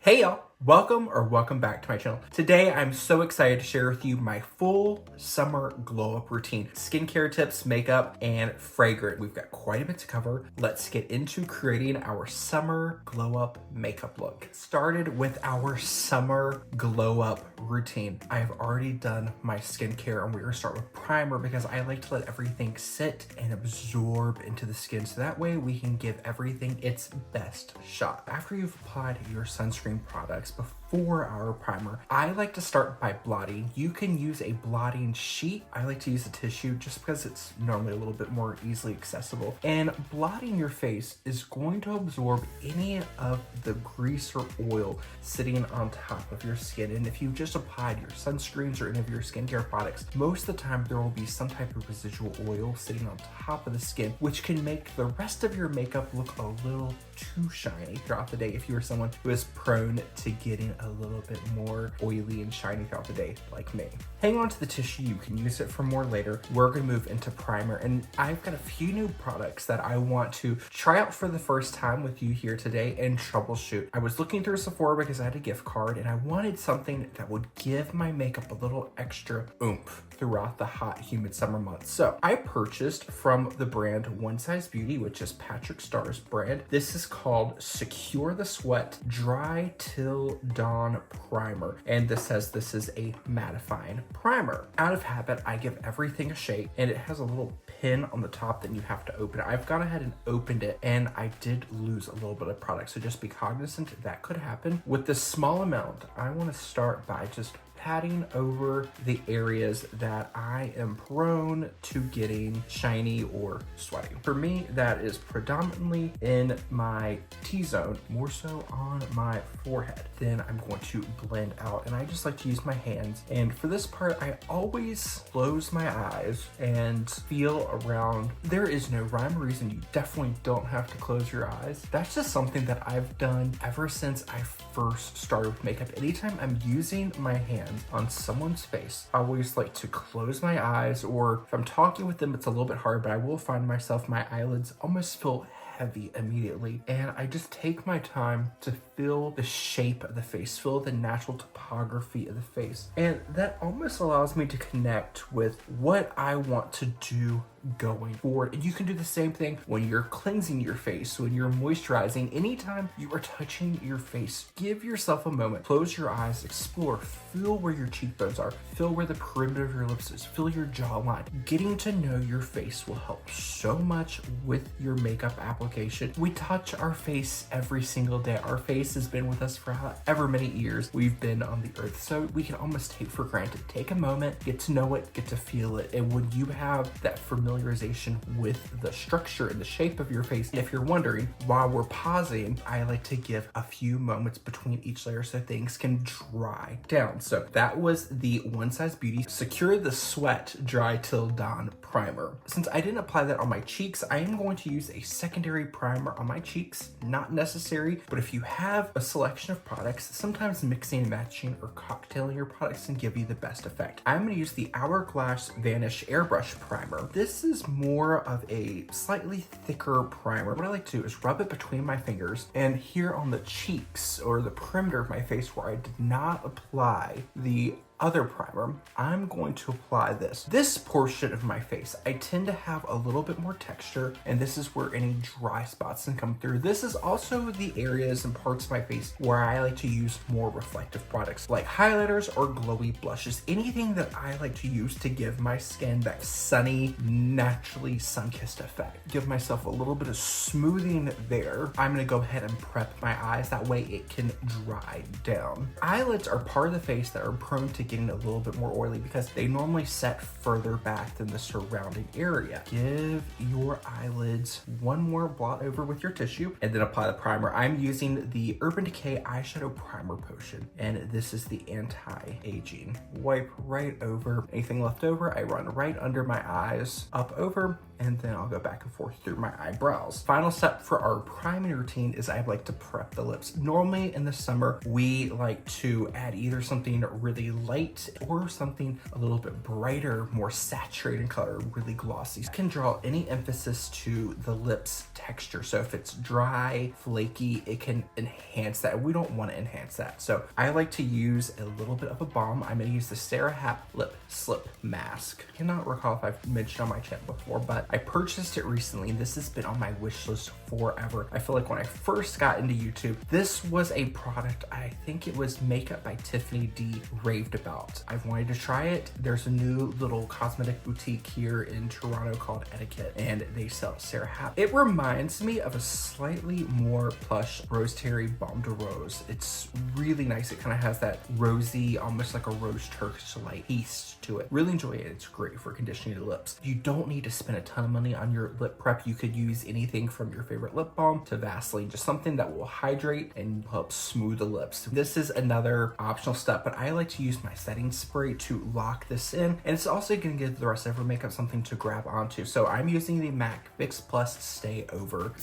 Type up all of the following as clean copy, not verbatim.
Hey y'all, welcome back to my channel. Today I'm so excited to share with you my full summer glow up routine. Skincare tips, makeup, and fragrance. We've got quite a bit to cover. Let's get into creating our summer glow up makeup look. Started with our summer glow up routine. I've already done my skincare and we're gonna start with primer because I like to let everything sit and absorb into the skin so that way we can give everything its best shot. After you've applied your sunscreen products before our primer, I like to start by blotting. You can use a blotting sheet. I like to use a tissue just because it's normally a little bit more easily accessible. And blotting your face is going to absorb any of the grease or oil sitting on top of your skin. And if you just applied your sunscreens or any of your skincare products, most of the time there will be some type of residual oil sitting on top of the skin, which can make the rest of your makeup look a little too shiny throughout the day if you are someone who is prone to getting a little bit more oily and shiny throughout the day like me. Hang on to the tissue, you can use it for more later. We're gonna move into primer, and I've got a few new products that I want to try out for the first time with you here today and troubleshoot. I was looking through Sephora because I had a gift card and I wanted something that would give my makeup a little extra oomph throughout the hot, humid summer months. So I purchased from the brand One Size Beauty, which is Patrick Starr's brand. This is called Secure the Sweat Dry Till Dawn Primer. And this says this is a mattifying primer. Out of habit, I give everything a shake, and it has a little pin on the top that you have to open. I've gone ahead and opened it, and I did lose a little bit of product. So just be cognizant that could happen. With this small amount, I want to start by just patting over the areas that I am prone to getting shiny or sweaty. For me, that is predominantly in my T-zone, more so on my forehead. Then I'm going to blend out, and I just like to use my hands. And for this part, I always close my eyes and feel around. There is no rhyme or reason. You definitely don't have to close your eyes. That's just something that I've done ever since I first started with makeup. Anytime I'm using my hands on someone's face, I always like to close my eyes, or if I'm talking with them, it's a little bit hard, but I will find myself, my eyelids almost feel heavy immediately. And I just take my time to feel the shape of the face, feel the natural topography of the face. And that almost allows me to connect with what I want to do going forward. And you can do the same thing when you're cleansing your face, when you're moisturizing. Anytime you are touching your face, give yourself a moment, close your eyes, explore, feel where your cheekbones are, feel where the perimeter of your lips is, feel your jawline. Getting to know your face will help so much with your makeup application. We touch our face every single day. Our face has been with us for however many years we've been on the earth, so we can almost take for granted. Take a moment, get to know it, get to feel it. And when you have that familiarization with the structure and the shape of your face, if you're wondering, while we're pausing, I like to give a few moments between each layer so things can dry down. So that was the One Size Beauty Secure the Sweat Dry Till Dawn Primer. Since I didn't apply that on my cheeks, I am going to use a secondary primer on my cheeks. Not necessary, but if you have a selection of products, sometimes mixing and matching or cocktailing your products can give you the best effect. I'm going to use the Hourglass Vanish Airbrush Primer. This is more of a slightly thicker primer. What I like to do is rub it between my fingers, and here on the cheeks or the perimeter of my face where I did not apply the other primer, I'm going to apply this. This portion of my face, I tend to have a little bit more texture, and this is where any dry spots can come through. This is also the areas and parts of my face where I like to use more reflective products like highlighters or glowy blushes. Anything that I like to use to give my skin that sunny, naturally sun-kissed effect. Give myself a little bit of smoothing there. I'm gonna go ahead and prep my eyes. That way it can dry down. Eyelids are part of the face that are prone to getting a little bit more oily because they normally set further back than the surrounding area. Give your eyelids one more blot over with your tissue and then apply the primer. I'm using the Urban Decay Eyeshadow Primer Potion, and this is the anti-aging. Wipe right over anything left over. I run right under my eyes, up over, and then I'll go back and forth through my eyebrows. Final step for our priming routine is I like to prep the lips. Normally in the summer, we like to add either something really light light or something a little bit brighter, more saturated in color, really glossy. You can draw any emphasis to the lips texture. So if it's dry, flaky, it can enhance that. We don't want to enhance that. So I like to use a little bit of a balm. I'm going to use the Sarah Happ Lip Slip Mask. I cannot recall if I've mentioned on my channel before, but I purchased it recently and this has been on my wish list forever. I feel like when I first got into YouTube, this was a product, I think it was Makeup by Tiffany D raved about. I've wanted to try it. There's a new little cosmetic boutique here in Toronto called Etiquette and they sell Sarah Happ. It reminds me of a slightly more plush Rose Terry Balm de Rose. It's really nice. It kind of has that rosy, almost like a rose Turkish light taste to it. Really enjoy it. It's great for conditioning the lips. You don't need to spend a ton of money on your lip prep. You could use anything from your favorite lip balm to Vaseline, just something that will hydrate and help smooth the lips. This is another optional step, but I like to use my setting spray to lock this in, and it's also going to give the rest of her makeup something to grab onto. So I'm using the MAC Fix Plus Stay Over.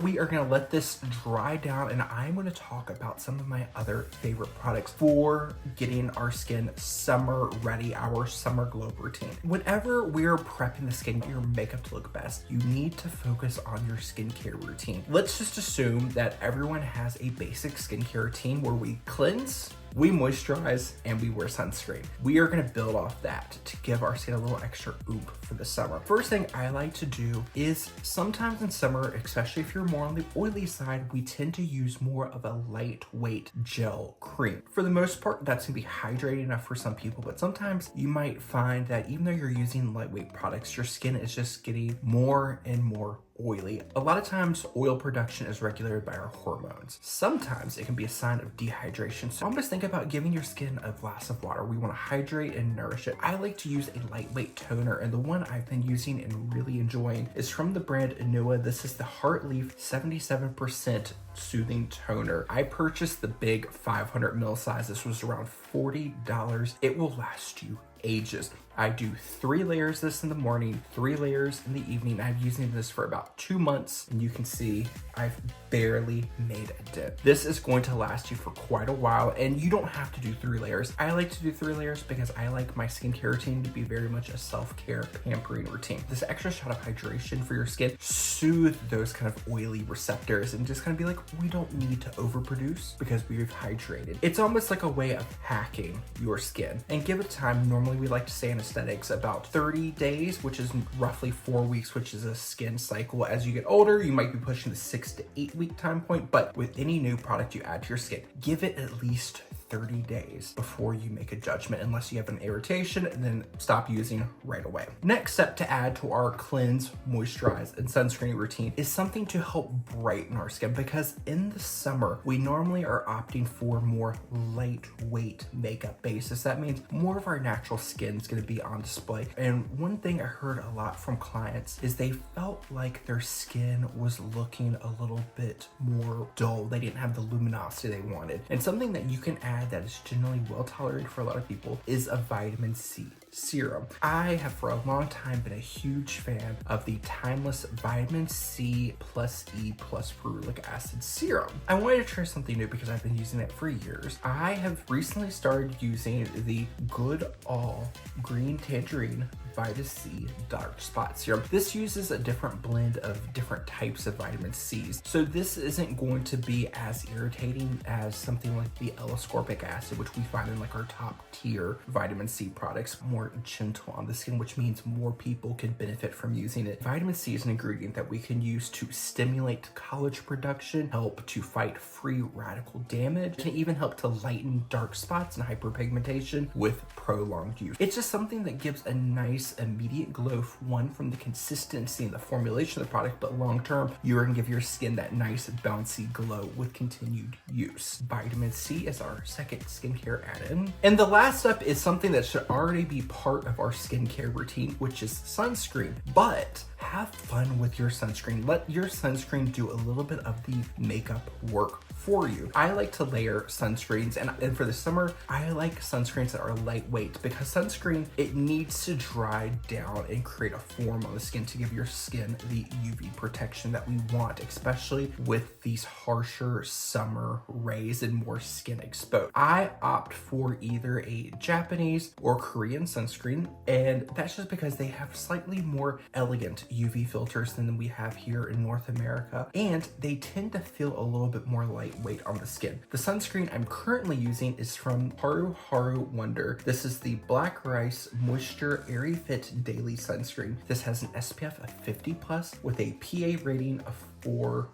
We are going to let this dry down and I'm going to talk about some of my other favorite products for getting our skin summer ready, our summer glow routine. Whenever we're prepping the skin, your makeup to look best, you need to focus on your skincare routine. Let's just assume that everyone has a basic skincare routine where we cleanse, we moisturize, and we wear sunscreen. We are gonna build off that to give our skin a little extra oomph for the summer. First thing I like to do is sometimes in summer, especially if you're more on the oily side, we tend to use more of a lightweight gel cream. For the most part, that's gonna be hydrating enough for some people, but sometimes you might find that even though you're using lightweight products, your skin is just getting more and more oily. A lot of times oil production is regulated by our hormones. Sometimes it can be a sign of dehydration. So almost think about giving your skin a glass of water. We want to hydrate and nourish it. I like to use a lightweight toner, and the one I've been using and really enjoying is from the brand Anua. This is the Heartleaf 77% soothing toner. I purchased the big 500 ml size. This was around $40. It will last you ages. I do 3 layers of this in the morning, 3 layers in the evening. I've been using this for about 2 months and you can see I've barely made a dent. This is going to last you for quite a while and you don't have to do 3 layers. I like to do 3 layers because I like my skincare routine to be very much a self-care pampering routine. This extra shot of hydration for your skin soothe those kind of oily receptors and just kind of be like, we don't need to overproduce because we've hydrated. It's almost like a way of hacking your skin and give it time. Normally we like to say in aesthetics about 30 days, which is roughly 4 weeks, which is a skin cycle. As you get older, you might be pushing the 6 to 8 week time point, but with any new product you add to your skin, give it at least 30 days before you make a judgment, unless you have an irritation, and then stop using right away. Next step to add to our cleanse, moisturize, and sunscreen routine is something to help brighten our skin, because in the summer, we normally are opting for more lightweight makeup basis. That means more of our natural skin is going to be on display. And one thing I heard a lot from clients is they felt like their skin was looking a little bit more dull. They didn't have the luminosity they wanted. And something that you can add that is generally well tolerated for a lot of people is a vitamin C serum. I have for a long time been a huge fan of the timeless vitamin C plus E plus ferulic acid serum. I wanted to try something new because I've been using it for years. I have recently started using the Good All Green Tangerine Vitamin C Dark Spot Serum. This uses a different blend of different types of vitamin C's. So this isn't going to be as irritating as something like the L-ascorbic acid, which we find in like our top tier vitamin C products. More gentle on the skin, which means more people can benefit from using it. Vitamin C is an ingredient that we can use to stimulate collagen production, help to fight free radical damage, can even help to lighten dark spots and hyperpigmentation with prolonged use. It's just something that gives a nice immediate glow, one from the consistency and the formulation of the product, but long term, you're gonna give your skin that nice bouncy glow with continued use. Vitamin C is our second skincare add-in. And the last step is something that should already be part of our skincare routine, which is sunscreen. But have fun with your sunscreen. Let your sunscreen do a little bit of the makeup work for you. I like to layer sunscreens, and for the summer, I like sunscreens that are lightweight because sunscreen, it needs to dry down and create a form on the skin to give your skin the UV protection that we want, especially with these harsher summer rays and more skin exposed. I opt for either a Japanese or Korean sunscreen, and that's just because they have slightly more elegant UV filters than we have here in North America, and they tend to feel a little bit more lightweight on the skin. The sunscreen I'm currently using is from Haru Haru Wonder. This is the Black Rice Moisture Airy Fit Daily Sunscreen. This has an SPF of 50 plus with a PA rating of 4+.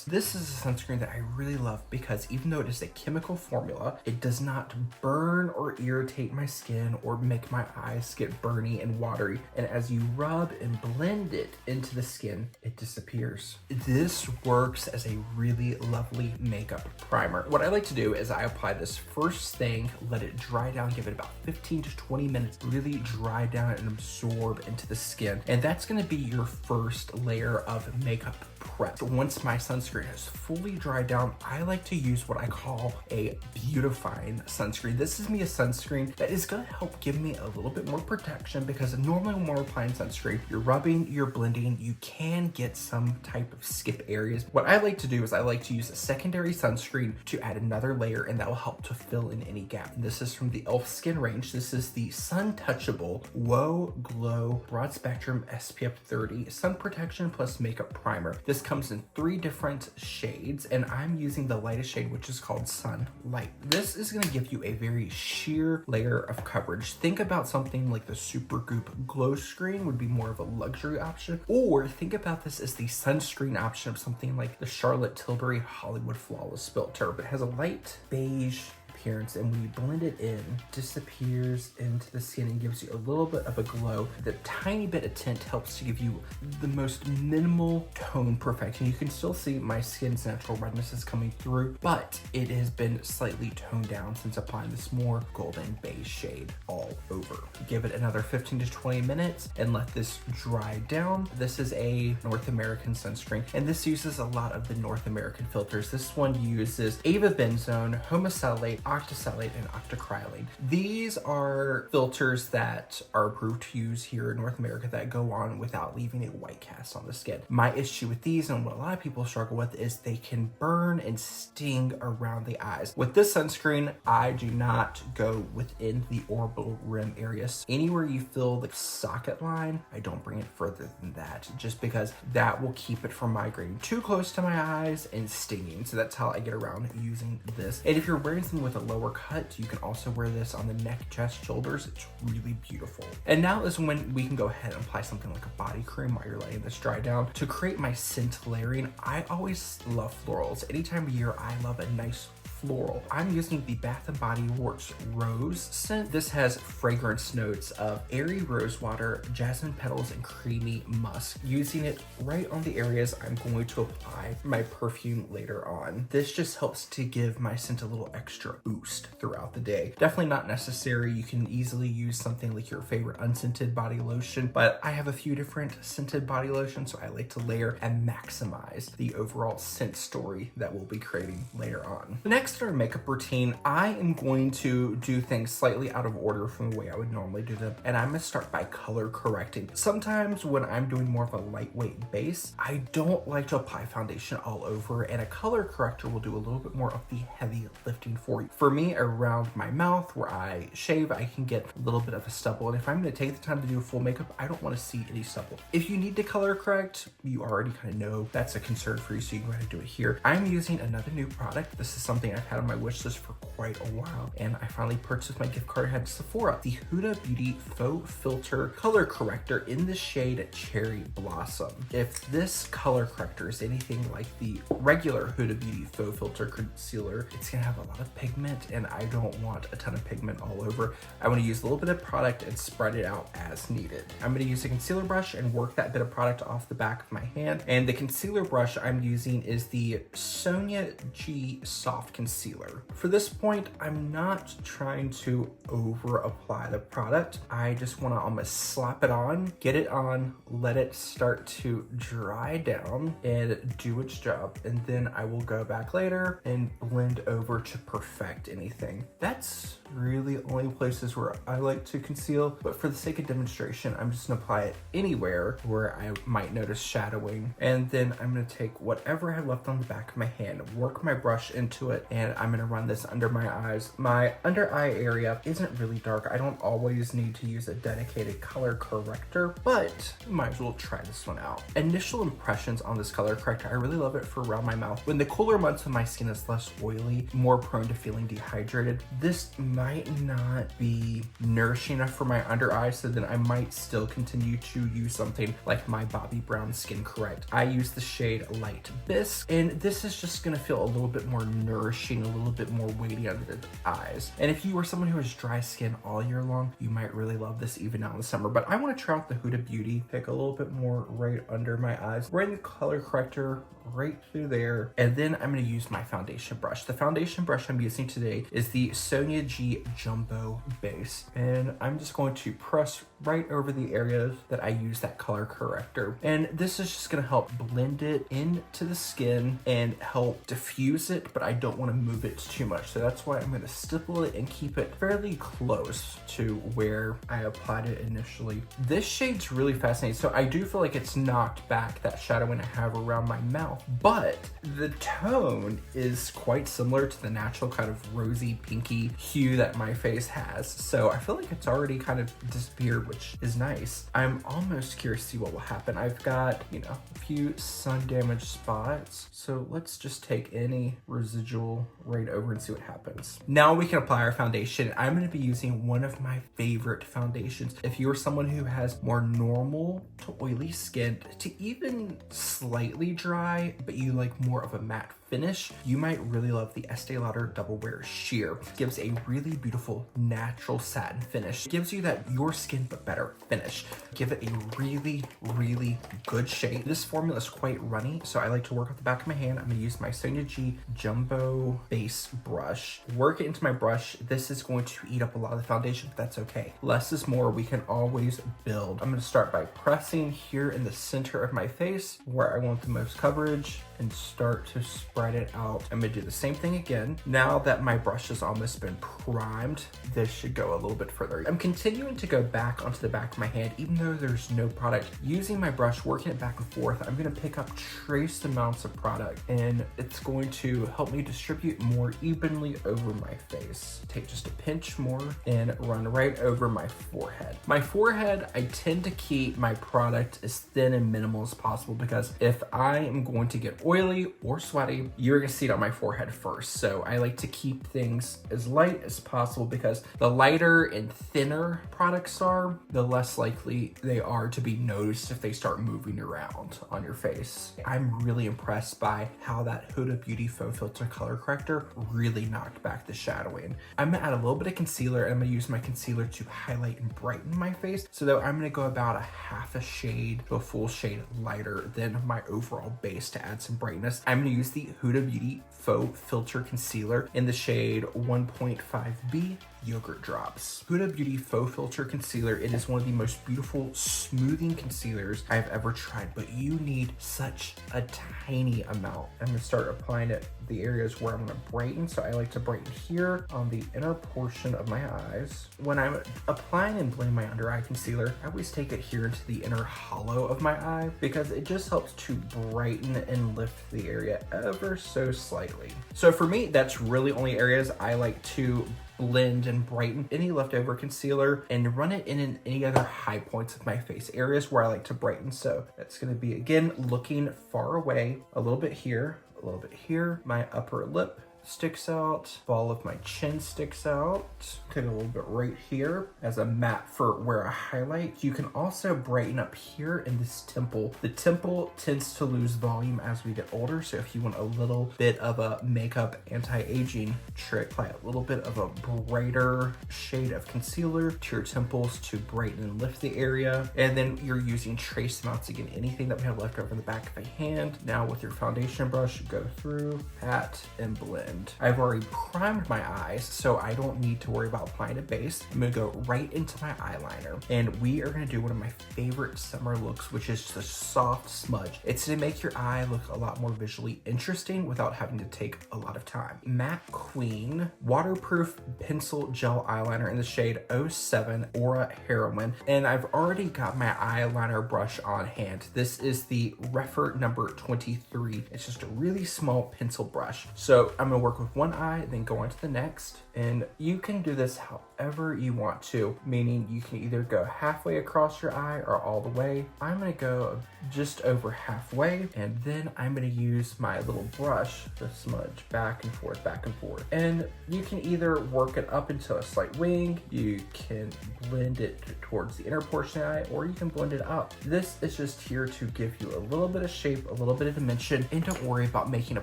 This is a sunscreen that I really love because even though it is a chemical formula, it does not burn or irritate my skin or make my eyes get burny and watery. And as you rub and blend it into the skin, it disappears. This works as a really lovely makeup primer. What I like to do is I apply this first thing, let it dry down, give it about 15 to 20 minutes, really dry down and absorb into the skin. And that's gonna be your first layer of makeup prep. Once my sunscreen is fully dried down, I like to use what I call a beautifying sunscreen. This is me a sunscreen that is gonna help give me a little bit more protection because normally when we're applying sunscreen, you're rubbing, you're blending, you can get some type of skip areas. What I like to do is I like to use a secondary sunscreen to add another layer, and that will help to fill in any gap. This is from the e.l.f. Skin range. This is the Sun Touchable Whoa Glow Broad Spectrum SPF 30 Sun Protection Plus Makeup Primer. This comes in 3 different shades, and I'm using the lightest shade, which is called Sun Light. This is going to give you a very sheer layer of coverage. Think about something like the Supergoop Glow Screen would be more of a luxury option, or think about this as the sunscreen option of something like the Charlotte Tilbury Hollywood Flawless Filter, but it has a light beige appearance, and when you blend it in, disappears into the skin and gives you a little bit of a glow. The tiny bit of tint helps to give you the most minimal tone perfection. You can still see my skin's natural redness is coming through, but it has been slightly toned down since applying this more golden beige shade all over. Give it another 15 to 20 minutes and let this dry down. This is a North American sunscreen, and this uses a lot of the North American filters. This one uses avobenzone, homosalate, octosalate, and octocrylene. These are filters that are approved to use here in North America that go on without leaving a white cast on the skin. My issue with these, and what a lot of people struggle with, is they can burn and sting around the eyes. With this sunscreen, I do not go within the orbital rim areas. Anywhere you feel the socket line, I don't bring it further than that, just because that will keep it from migrating too close to my eyes and stinging. So that's how I get around using this. And if you're wearing something with a lower cut, you can also wear this on the neck, chest, shoulders. It's really beautiful. And now is when we can go ahead and apply something like a body cream while you're letting this dry down. To create my scent layering, I always love florals. Any time of year, I love a nice floral. I'm using the Bath & Body Works Rose scent. This has fragrance notes of airy rose water, jasmine petals, and creamy musk. Using it right on the areas I'm going to apply my perfume later on. This just helps to give my scent a little extra boost throughout the day. Definitely not necessary. You can easily use something like your favorite unscented body lotion, but I have a few different scented body lotions, so I like to layer and maximize the overall scent story that we'll be creating later on. The next in our makeup routine, I am going to do things slightly out of order from the way I would normally do them, and I'm gonna start by color correcting. Sometimes when I'm doing more of a lightweight base, I don't like to apply foundation all over, and a color corrector will do a little bit more of the heavy lifting for you. For me, around my mouth where I shave, I can get a little bit of a stubble, and if I'm gonna take the time to do a full makeup, I don't wanna see any stubble. If you need to color correct, you already kind of know that's a concern for you, so you can go ahead and do it here. I'm using another new product. This is something I've had on my wish list for quite a while, and I finally purchased my gift card I had to Sephora. The Huda Beauty Faux Filter Color Corrector in the shade Cherry Blossom. If this color corrector is anything like the regular Huda Beauty Faux Filter Concealer, it's gonna have a lot of pigment, and I don't want a ton of pigment all over. I want to use a little bit of product and spread it out as needed. I'm gonna use a concealer brush and work that bit of product off the back of my hand, and the concealer brush I'm using is the Sonia G Soft Concealer. For this point, I'm not trying to over apply the product. I just want to almost slap it on, get it on, let it start to dry down and do its job. And then I will go back later and blend over to perfect anything. That's really only places where I like to conceal, but for the sake of demonstration, I'm just gonna apply it anywhere where I might notice shadowing. And then I'm gonna take whatever I have left on the back of my hand, work my brush into it, and I'm gonna run this under my eyes. My under eye area isn't really dark. I don't always need to use a dedicated color corrector, but you might as well try this one out. Initial impressions on this color corrector, I really love it for around my mouth. When the cooler months of my skin is less oily, more prone to feeling dehydrated, this might not be nourishing enough for my under eye, so then I might still continue to use something like my Bobbi Brown Skin Correct. I use the shade Light Bisque, and this is just gonna feel a little bit more nourishing, a little bit more weighty under the eyes. And if you are someone who has dry skin all year long, you might really love this even now in the summer. But I wanna try out the Huda Beauty, pick a little bit more right under my eyes, bring the color corrector right through there, and then I'm going to use my foundation brush. The foundation brush I'm using today is the Sonia G Jumbo Base, and I'm just going to press right over the areas that I use that color corrector, and this is just going to help blend it into the skin and help diffuse it, but I don't want to move it too much, so that's why I'm going to stipple it and keep it fairly close to where I applied it initially. This shade's really fascinating, so I do feel like it's knocked back that shadowing I have around my mouth, but the tone is quite similar to the natural kind of rosy pinky hue that my face has, so I feel like it's already kind of disappeared, which is nice. I'm almost curious to see what will happen. I've got, you know, a few sun damaged spots, so let's just take any residual right over and see what happens. Now we can apply our foundation. I'm going to be using one of my favorite foundations. If you're someone who has more normal to oily skin to even slightly dry, but you like more of a matte finish, you might really love the Estee Lauder Double Wear Sheer. It gives a really beautiful natural satin finish. It gives you that your skin but better finish. Give it a really, really good shade. This formula is quite runny, so I like to work with the back of my hand. I'm gonna use my Sonia G Jumbo Base brush. Work it into my brush. This is going to eat up a lot of the foundation, but that's okay. Less is more. We can always build. I'm gonna start by pressing here in the center of my face where I want the most coverage and start to spread it out. I'm gonna do the same thing again. Now that my brush has almost been primed, this should go a little bit further. I'm continuing to go back onto the back of my hand, even though there's no product. Using my brush, working it back and forth, I'm gonna pick up trace amounts of product, and it's going to help me distribute more evenly over my face. Take just a pinch more and run right over my forehead. My forehead, I tend to keep my product as thin and minimal as possible, because if I am going to get oily or sweaty, you're gonna see it on my forehead first. So I like to keep things as light as possible, because the lighter and thinner products are, the less likely they are to be noticed if they start moving around on your face. I'm really impressed by how that Huda Beauty Faux Filter Color Corrector really knocked back the shadowing. I'm gonna add a little bit of concealer, and I'm gonna use my concealer to highlight and brighten my face. So though I'm gonna go about a half a shade to a full shade lighter than my overall base to add some brightness. I'm gonna use the Huda Beauty Faux Filter Concealer in the shade 1.5B Yogurt Drops. Huda Beauty Faux Filter Concealer, it is one of the most beautiful smoothing concealers I've ever tried, but you need such a tiny amount. I'm gonna start applying it the areas where I'm gonna brighten. So I like to brighten here on the inner portion of my eyes. When I'm applying and blending my under eye concealer, I always take it here into the inner hollow of my eye, because it just helps to brighten and lift the area ever so slightly. So for me, that's really only areas I like to blend and brighten. Any leftover concealer and run it in any other high points of my face, areas where I like to brighten. So that's going to be, again, looking far away, a little bit here, a little bit here. My upper lip sticks out, ball of my chin sticks out. Take a little bit right here as a matte for where I highlight. You can also brighten up here in this temple. The temple tends to lose volume as we get older, so if you want a little bit of a makeup anti-aging trick, apply a little bit of a brighter shade of concealer to your temples to brighten and lift the area. And then you're using trace amounts, again, anything that we have left over in the back of the hand. Now with your foundation brush, go through, pat, and blend. blend. I've already primed my eyes, so I don't need to worry about applying a base. I'm gonna go right into my eyeliner, and we are gonna do one of my favorite summer looks, which is just a soft smudge. It's gonna make your eye look a lot more visually interesting without having to take a lot of time. Matte Queen Waterproof Pencil Gel Eyeliner in the shade 07 Aura Heroine, and I've already got my eyeliner brush on hand. This is the Refer number 23. It's just a really small pencil brush. So I'm gonna work with one eye, then go on to the next, and you can do this however you want to, meaning you can either go halfway across your eye or all the way. I'm gonna go just over halfway, and then I'm gonna use my little brush to smudge back and forth, back and forth. And you can either work it up into a slight wing, you can blend it towards the inner portion of the eye, or you can blend it up. This is just here to give you a little bit of shape, a little bit of dimension, and don't worry about making a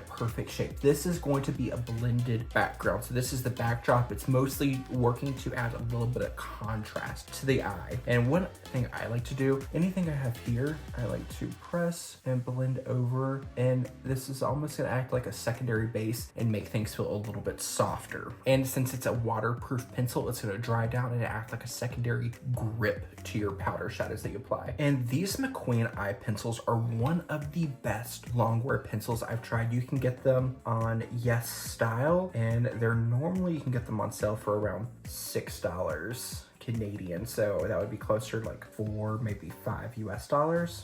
perfect shape. This is going to be a blended background. So this is the backdrop. It's mostly working to add a little bit of contrast to the eye. And one thing I like to do, anything I have here, I like to press and blend over, and this is almost gonna act like a secondary base and make things feel a little bit softer. And since it's a waterproof pencil, it's gonna dry down and act like a secondary grip to your powder shadows that you apply. And these McQueen eye pencils are one of the best Longwear pencils I've tried. You can get them on Yes Style, and they're normally, you can get them on sale for around $6 Canadian, so that would be closer to like $4, maybe $5 US.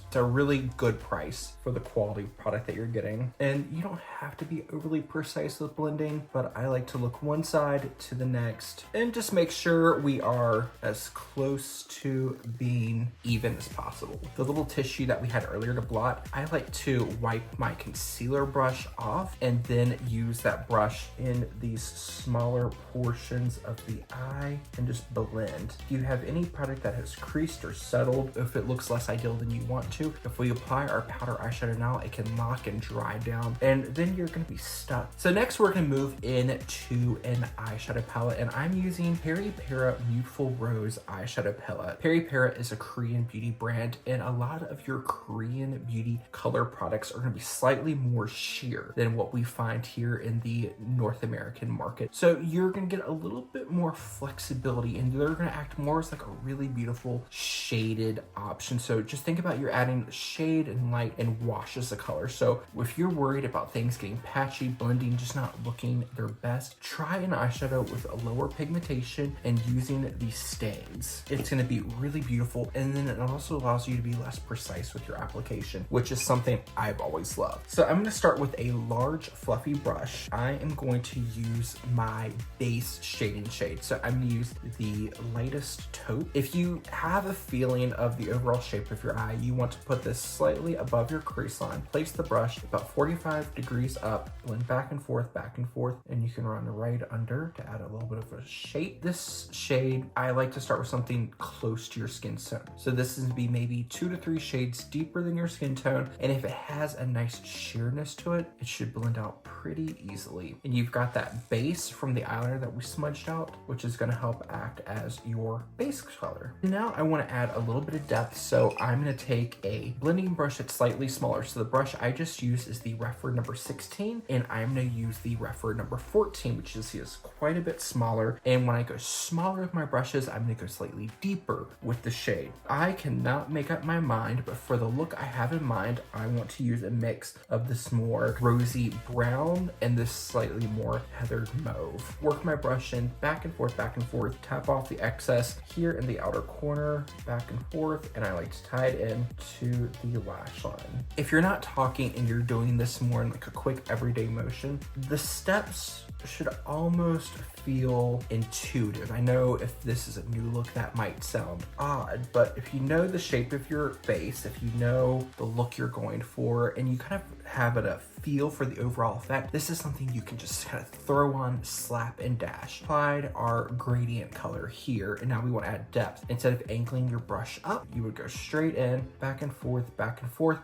It's a really good price for the quality product that you're getting. And you don't have to be overly precise with blending, but I like to look one side to the next and just make sure we are as close to being even as possible. The little tissue that we had earlier to blot, I like to wipe my concealer brush off and then use that brush in these smaller portions of the eye and just blend. If you have any product that has creased or settled, if it looks less ideal than you want to, if we apply our powder eyeshadow now, it can lock and dry down, and then you're gonna be stuck. So next we're gonna move into an eyeshadow palette, and I'm using Peri Para Beautiful Rose eyeshadow palette. Peri Para is a Korean beauty brand, and a lot of your Korean beauty color products are gonna be slightly more sheer than what we find here in the North American market. So you're gonna get a little bit more flexibility, and they're gonna act more as like a really beautiful shaded option. So just think about you're adding shade and light and washes the color. So if you're worried about things getting patchy, blending, just not looking their best, try an eyeshadow with a lower pigmentation and using these stains. It's gonna be really beautiful, and then it also allows you to be less precise with your application, which is something I've always loved. So I'm gonna start with a large fluffy brush. I am going to use my base shading shade. So I'm gonna use the lightest taupe. If you have a feeling of the overall shape of your eye, you want to put this slightly above your crease line. Place the brush about 45 degrees up, blend back and forth, and you can run right under to add a little bit of a shape. This shade, I like to start with something close to your skin tone. So this is gonna be maybe 2 to 3 shades deeper than your skin tone, and if it has a nice sheerness to it, it should blend out pretty easily. And you've got that base from the eyeliner that we smudged out, which is gonna help act as your base color. Now I want to add a little bit of depth, so I'm going to take a blending brush that's slightly smaller. So the brush I just used is the Refer number 16, and I'm going to use the Refer number 14, which you see is quite a bit smaller. And when I go smaller with my brushes, I'm going to go slightly deeper with the shade. I cannot make up my mind, but for the look I have in mind, I want to use a mix of this more rosy brown and this slightly more heathered mauve. Work my brush in back and forth, tap off the excess here in the outer corner, back and forth, and I like to tie it in to the lash line. If you're not talking and you're doing this more in like a quick everyday motion, the steps should almost feel intuitive. I know if this is a new look that might sound odd, but if you know the shape of your base, if you know the look you're going for, and you kind of have a feel for the overall effect, this is something you can just kind of throw on, slap, and dash. Applied our gradient color here, and now we want to add depth. Instead of angling your brush up, you would go straight in, back and forth.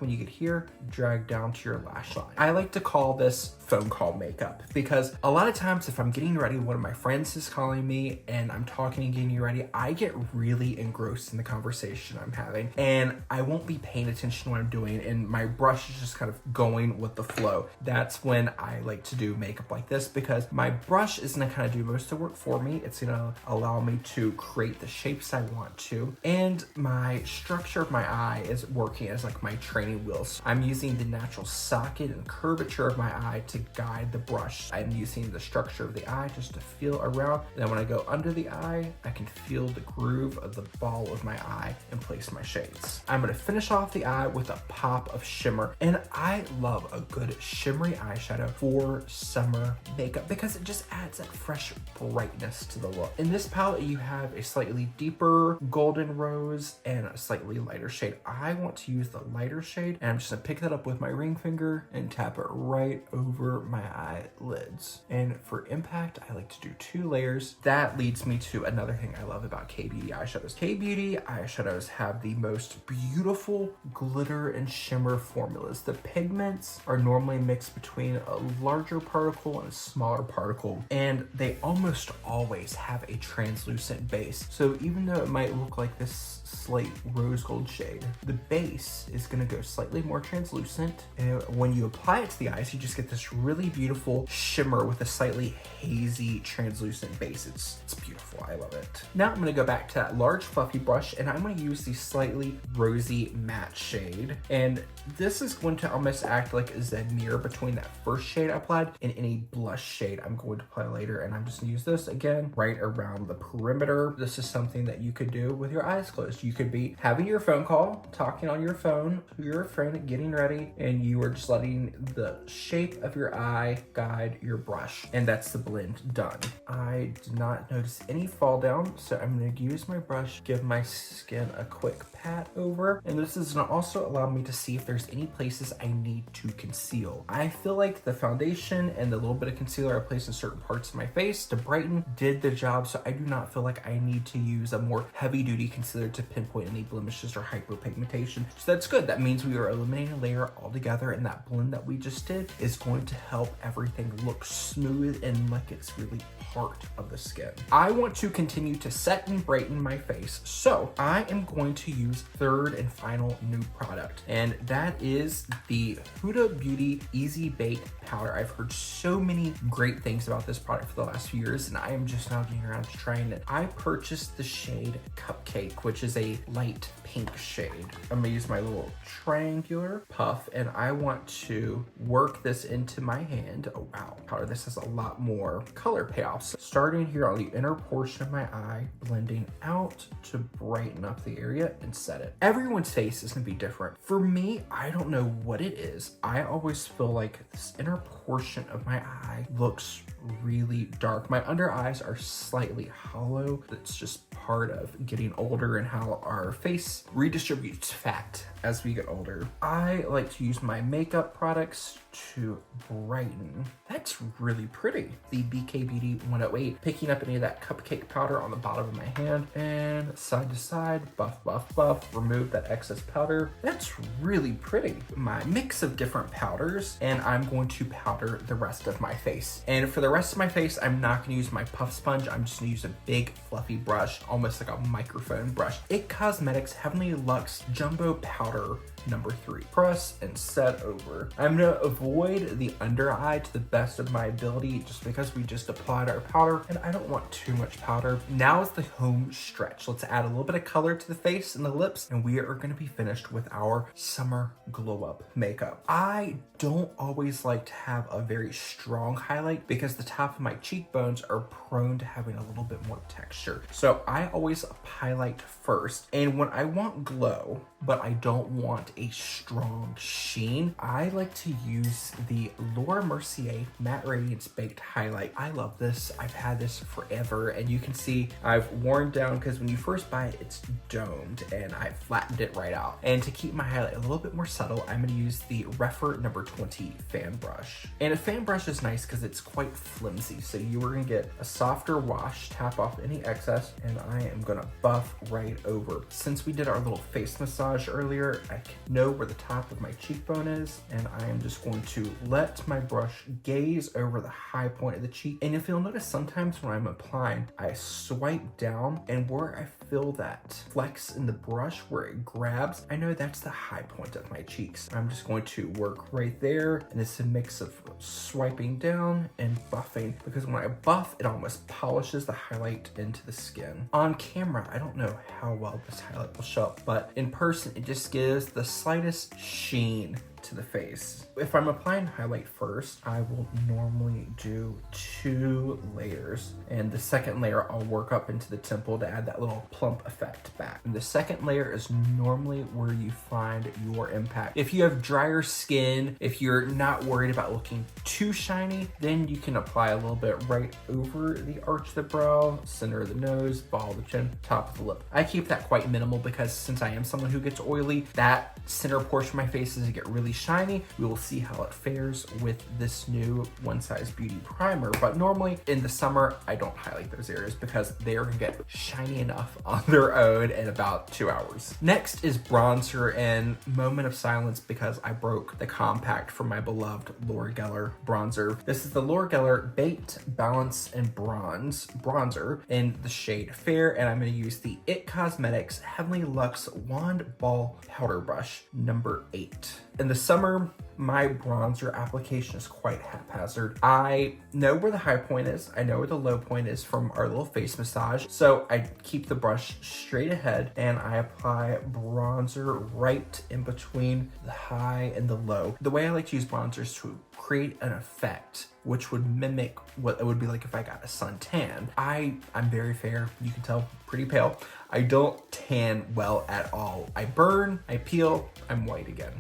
When you get here, drag down to your lash line. I like to call this phone call makeup, because a lot of times if I'm getting ready, one of my friends is calling me and I'm talking and getting ready, I get really engrossed in the conversation I'm having, and I won't be paying attention to what I'm doing, and my brush is just kind of going going with the flow. That's when I like to do makeup like this, because my brush is gonna kind of do most of the work for me. It's gonna allow me to create the shapes I want to, and my structure of my eye is working as like my training wheels. I'm using the natural socket and curvature of my eye to guide the brush. I'm using the structure of the eye just to feel around. Then when I go under the eye, I can feel the groove of the ball of my eye and place my shades. I'm gonna finish off the eye with a pop of shimmer, and I love a good shimmery eyeshadow for summer makeup because it just adds that fresh brightness to the look. In this palette, you have a slightly deeper golden rose and a slightly lighter shade. I want to use the lighter shade, and I'm just gonna pick that up with my ring finger and tap it right over my eyelids. And for impact, I like to do 2 layers. That leads me to another thing I love about K-Beauty eyeshadows. K-Beauty eyeshadows have the most beautiful glitter and shimmer formulas. The pigments are normally mixed between a larger particle and a smaller particle, and they almost always have a translucent base. So even though it might look like this slate rose gold shade, the base is going to go slightly more translucent, and when you apply it to the eyes, you just get this really beautiful shimmer with a slightly hazy translucent base. It's beautiful. I love it. Now I'm going to go back to that large fluffy brush, and I'm going to use the slightly rosy matte shade, and this is going to almost act like a mirror between that first shade I applied and any blush shade I'm going to apply later. And I'm just going to use this again right around the perimeter. This is something that you could do with your eyes closed. You could be having your phone call, talking on your phone to your friend, getting ready, and you are just letting the shape of your eye guide your brush, and that's the blend done. I did not notice any fall down, so I'm going to use my brush, give my skin a quick pat over, and this is going to also allow me to see if there's any places I need to conceal. I feel like the foundation and the little bit of concealer I placed in certain parts of my face to brighten did the job, so I do not feel like I need to use a more heavy-duty concealer to pinpoint any blemishes or hyperpigmentation. So that's good. That means we are eliminating a layer altogether, and that blend that we just did is going to help everything look smooth and like it's really part of the skin. I want to continue to set and brighten my face, so I am going to use third and final new product, and that is the Huda Beauty Easy Bake Powder. I've heard so many great things about this product for the last few years, and I am just now getting around to trying it. I purchased the shade Cupcake, which is a light pink shade. I'm gonna use my little triangular puff, and I want to work this into my hand. Oh wow, powder. This has a lot more color payoffs. Starting here on the inner portion of my eye, blending out to brighten up the area and set it. Everyone's face is gonna be different. For me, I don't know what it is. I always feel like this inner portion of my eye looks really dark. My under eyes are slightly hollow. That's just part of getting older and how our face redistributes fat as we get older. I like to use my makeup products to brighten. That's really pretty. The BK Beauty 108, picking up any of that cupcake powder on the bottom of my hand and side to side, buff, buff, buff, remove that excess powder. That's really pretty. My mix of different powders, and I'm going to powder the rest of my face. And for the rest of my face, I'm not gonna use my puff sponge. I'm just gonna use a big fluffy brush, almost like a microphone brush. It Cosmetics Heavenly Luxe Jumbo Powder number 3. Press and set over. I'm gonna avoid the under eye to the best of my ability just because we just applied our powder and I don't want too much powder. Now is the home stretch. Let's add a little bit of color to the face and the lips, and we are gonna be finished with our summer glow up makeup. I don't always like to have a very strong highlight because the top of my cheekbones are prone to having a little bit more texture. So I always highlight first, and when I want glow, but I don't want a strong sheen, I like to use the Laura Mercier Matte Radiance Baked Highlight. I love this. I've had this forever, and you can see I've worn down because when you first buy it, it's domed, and I flattened it right out. And to keep my highlight a little bit more subtle, I'm going to use the Refer number 20 fan brush. And a fan brush is nice because it's quite flimsy, so you are going to get a softer wash, tap off any excess, and I am going to buff right over. Since we did our little face massage earlier, I can know where the top of my cheekbone is, and I am just going to let my brush gaze over the high point of the cheek. And if you'll notice, sometimes when I'm applying, I swipe down, and where I feel that flex in the brush where it grabs, I know that's the high point of my cheeks. I'm just going to to work right there. And it's a mix of swiping down and buffing, because when I buff, it almost polishes the highlight into the skin. On camera, I don't know how well this highlight will show up, but in person, it just gives the slightest sheen to the face. If I'm applying highlight first, I will normally do 2 layers, and the second layer I'll work up into the temple to add that little plump effect back. And the second layer is normally where you find your impact. If you have drier skin, if you're not worried about looking too shiny, then you can apply a little bit right over the arch of the brow, center of the nose, ball of the chin, top of the lip. I keep that quite minimal because since I am someone who gets oily, that center portion of my face doesn't get really shiny. We will see how it fares with this new One Size Beauty primer, but normally in the summer, I don't highlight those areas because they are gonna get shiny enough on their own in about 2 hours. Next is bronzer, and moment of silence because I broke the compact from my beloved Laura Geller bronzer. This is the Laura Geller Baked Balance and Bronzer in the shade Fair, and I'm gonna use the IT Cosmetics Heavenly Luxe Wand Ball Powder Brush number 8. In the summer, my bronzer application is quite haphazard. I know where the high point is, I know where the low point is from our little face massage, so I keep the brush straight ahead and I apply bronzer right in between the high and the low. The way I like to use bronzer is to create an effect which would mimic what it would be like if I got a suntan. I'm very fair, you can tell, pretty pale. I don't tan well at all. I burn, I peel, I'm white again.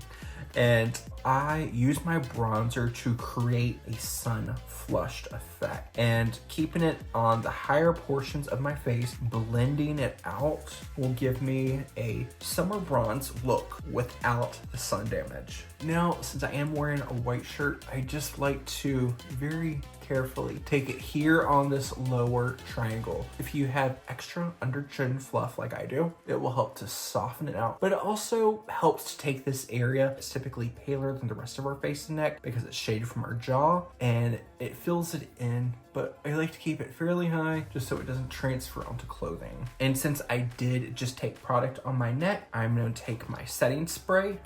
And I use my bronzer to create a sun flushed effect, and keeping it on the higher portions of my face, blending it out, will give me a summer bronze look without the sun damage. Now, since I am wearing a white shirt, I just like to very carefully take it here on this lower triangle. If you have extra under chin fluff like I do, it will help to soften it out, but it also helps to take this area that's typically paler than the rest of our face and neck because it's shaded from our jaw, and it fills it in, but I like to keep it fairly high just so it doesn't transfer onto clothing. And since I did just take product on my neck, I'm going to take my setting spray.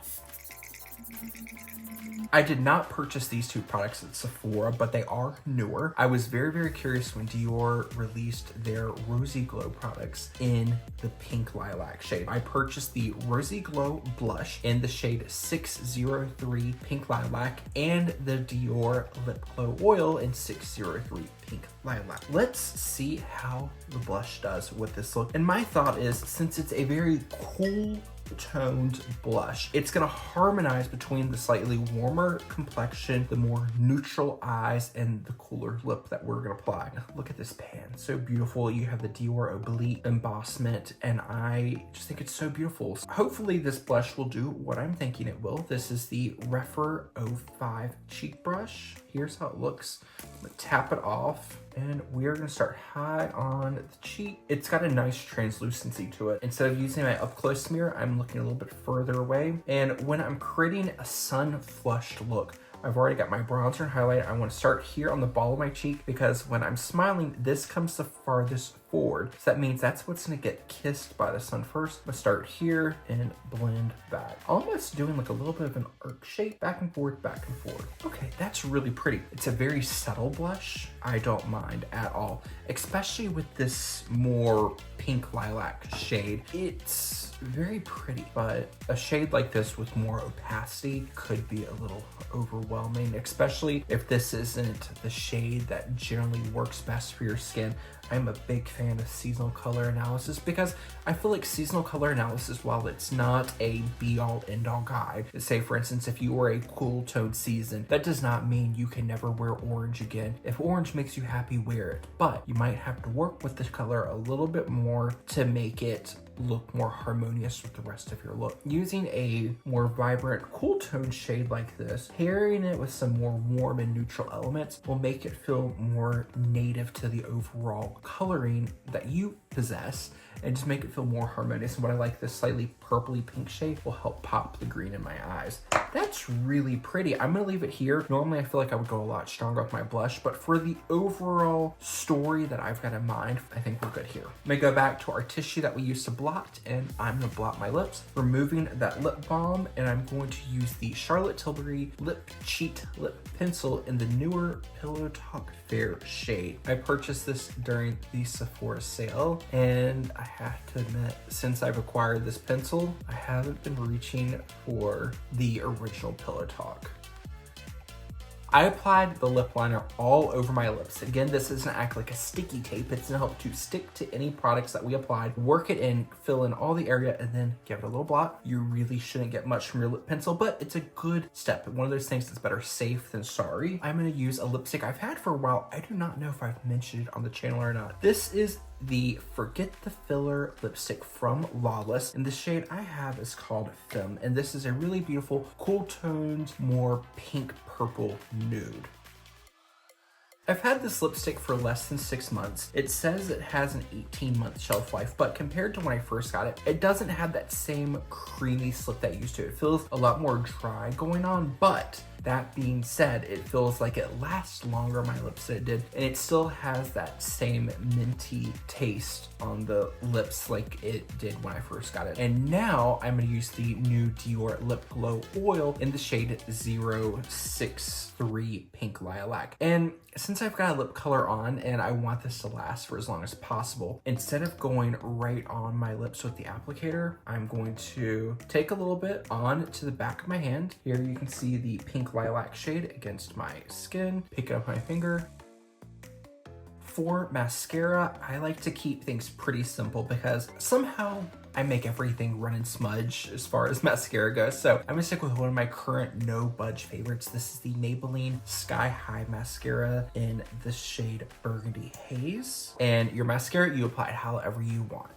I did not purchase these 2 products at Sephora, but they are newer. I was very, very curious when Dior released their Rosy Glow products in the pink lilac shade. I purchased the Rosy Glow blush in the shade 603 pink lilac and the Dior lip glow oil in 603 pink lilac. Let's see how the blush does with this look. And my thought is, since it's a very cool toned blush, it's gonna harmonize between the slightly warmer complexion, the more neutral eyes, and the cooler lip that we're gonna apply. Look at this pan, so beautiful. You have the Dior Oblique embossment, and I just think it's so beautiful. So hopefully this blush will do what I'm thinking it will. This is the Refer 05 cheek brush. Here's how it looks. I'm gonna tap it off, and we are gonna start high on the cheek. It's got a nice translucency to it. Instead of using my up close mirror, I'm looking a little bit further away. And when I'm creating a sun flushed look, I've already got my bronzer and highlight. I want to start here on the ball of my cheek because when I'm smiling, this comes the farthest forward. So that means that's what's gonna get kissed by the sun first. I'm gonna start here and blend back. Almost doing like a little bit of an arc shape, back and forth, back and forth. Okay, that's really pretty. It's a very subtle blush. I don't mind at all, especially with this more pink lilac shade. It's very pretty, but a shade like this with more opacity could be a little overwhelming, especially if this isn't the shade that generally works best for your skin. I'm a big fan of seasonal color analysis because I feel like seasonal color analysis, while it's not a be-all end-all guide, say for instance, if you were a cool toned season, that does not mean you can never wear orange again. If orange makes you happy, wear it, but you might have to work with the color a little bit more to make it look more harmonious with the rest of your look. Using a more vibrant, cool tone shade like this, pairing it with some more warm and neutral elements will make it feel more native to the overall coloring that you possess and just make it feel more harmonious. And what I like, this slightly purpley pink shade will help pop the green in my eyes. That's really pretty. I'm gonna leave it here. Normally I feel like I would go a lot stronger with my blush, but for the overall story that I've got in mind, I think we're good here. I'm gonna go back to our tissue that we used to blush. blot, and I'm gonna blot my lips, removing that lip balm, and I'm going to use the Charlotte Tilbury Lip Cheat Lip Pencil in the newer Pillow Talk Fair shade. I purchased this during the Sephora sale, and I have to admit, since I've acquired this pencil, I haven't been reaching for the original Pillow Talk. I applied the lip liner all over my lips. Again, this doesn't act like a sticky tape. It's gonna help to stick to any products that we applied, work it in, fill in all the area, and then give it a little blot. You really shouldn't get much from your lip pencil, but it's a good step. One of those things that's better safe than sorry. I'm gonna use a lipstick I've had for a while. I do not know if I've mentioned it on the channel or not. This is the Forget the Filler lipstick from Lawless, and the shade I have is called Femme, and this is a really beautiful, cool toned, more pink purple nude. I've had this lipstick for less than 6 months. It says it has an 18-month shelf life, but compared to when I first got it, it doesn't have that same creamy slip that it used to. It feels a lot more dry going on, but that being said, it feels like it lasts longer on my lips than it did, and it still has that same minty taste on the lips like it did when I first got it. And now I'm gonna use the new Dior Lip Glow Oil in the shade 063 Pink Lilac. And since I've got a lip color on and I want this to last for as long as possible, instead of going right on my lips with the applicator, I'm going to take a little bit on to the back of my hand. Here you can see the pink lilac shade against my skin. Pick it up my finger. For mascara, I like to keep things pretty simple because somehow I make everything run and smudge as far as mascara goes. So I'm gonna stick with one of my current no budge favorites. This is the Maybelline Sky High Mascara in the shade Burgundy Haze. And your mascara, you apply it however you want.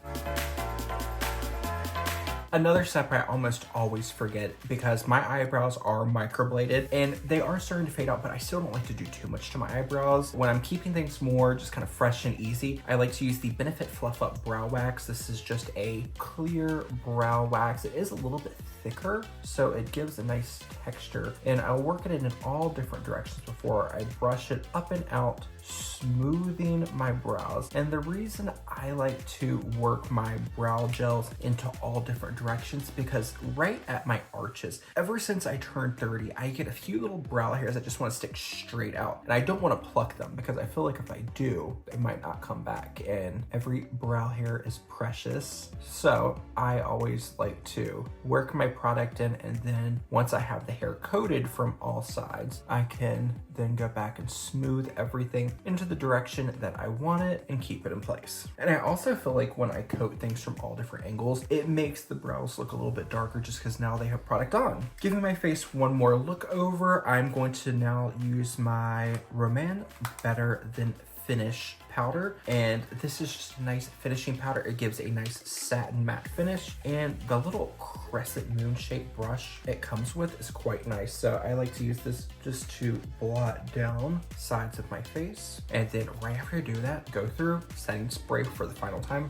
Another step I almost always forget, because my eyebrows are microbladed and they are starting to fade out, but I still don't like to do too much to my eyebrows. When I'm keeping things more just kind of fresh and easy, I like to use the Benefit Fluff Up Brow Wax. This is just a clear brow wax. It is a little bit thicker, so it gives a nice texture, and I'll work it in all different directions before I brush it up and out, smoothing my brows. And the reason I like to work my brow gels into all different directions, because right at my arches, ever since I turned 30, I get a few little brow hairs that just want to stick straight out, and I don't want to pluck them because I feel like if I do, they might not come back, and every brow hair is precious. So I always like to work my product in, and then once I have the hair coated from all sides, I can then go back and smooth everything into the direction that I want it and keep it in place. And I also feel like when I coat things from all different angles, it makes the brows look a little bit darker just because now they have product on. Giving my face one more look over, I'm going to now use my Roman Better Than Finish powder, and this is just a nice finishing powder. It gives a nice satin matte finish, and the little crescent moon shaped brush it comes with is quite nice. So I like to use this just to blot down sides of my face, and then right after I do that, go through setting spray for the final time.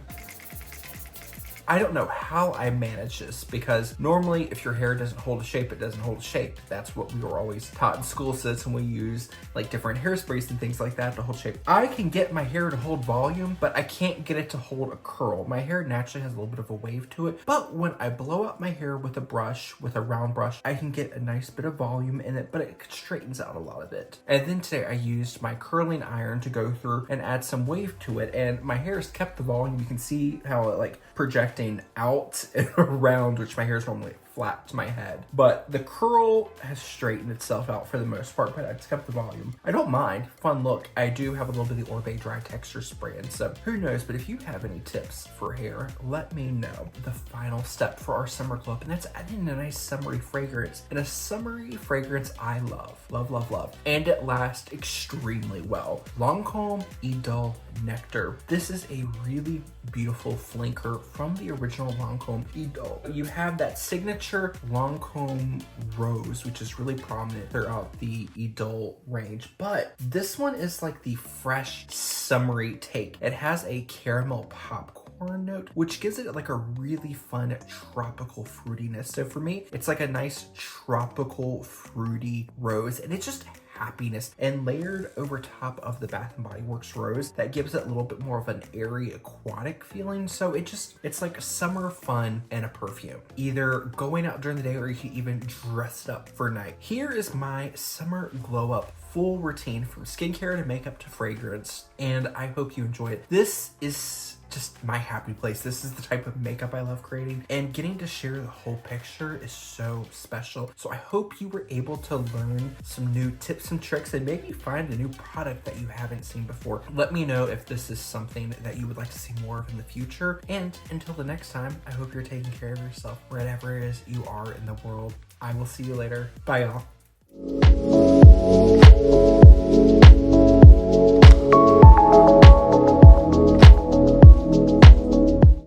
I don't know how I manage this, because normally if your hair doesn't hold a shape, it doesn't hold a shape. That's what we were always taught in school since when we use like different hairsprays and things like that to hold shape. I can get my hair to hold volume, but I can't get it to hold a curl. My hair naturally has a little bit of a wave to it, but when I blow out my hair with a brush, with a round brush, I can get a nice bit of volume in it, but it straightens out a lot of it. And then today I used my curling iron to go through and add some wave to it, and my hair has kept the volume. You can see how it like projecting out and around, which my hair is normally flat to my head, but the curl has straightened itself out for the most part, but it's kept the volume. I don't mind. Fun look. I do have a little bit of the Orbe dry texture spray, and so who knows, but if you have any tips for hair, let me know. The final step for our summer glow up, and that's adding a nice summery fragrance, and a summery fragrance I love, and it lasts extremely well. Lancome Idole Nectar. This is a really beautiful flanker from the original Lancome Idole. You have that signature Lancome rose, which is really prominent throughout the Idole range, but this one is like the fresh summery take. It has a caramel popcorn note, which gives it like a really fun tropical fruitiness. So for me, it's like a nice tropical fruity rose, and it just happiness, and layered over top of the Bath & Body Works rose that gives it a little bit more of an airy aquatic feeling. So it's like summer fun and a perfume, either going out during the day or you can even dress up for night. Here is my summer glow up full routine from skincare to makeup to fragrance, and I hope you enjoy it. This is just my happy place. This is the type of makeup I love creating, and getting to share the whole picture is so special. So I hope you were able to learn some new tips and tricks and maybe find a new product that you haven't seen before. Let me know if this is something that you would like to see more of in the future. And until the next time, I hope you're taking care of yourself wherever it is you are in the world. I will see you later. Bye, y'all.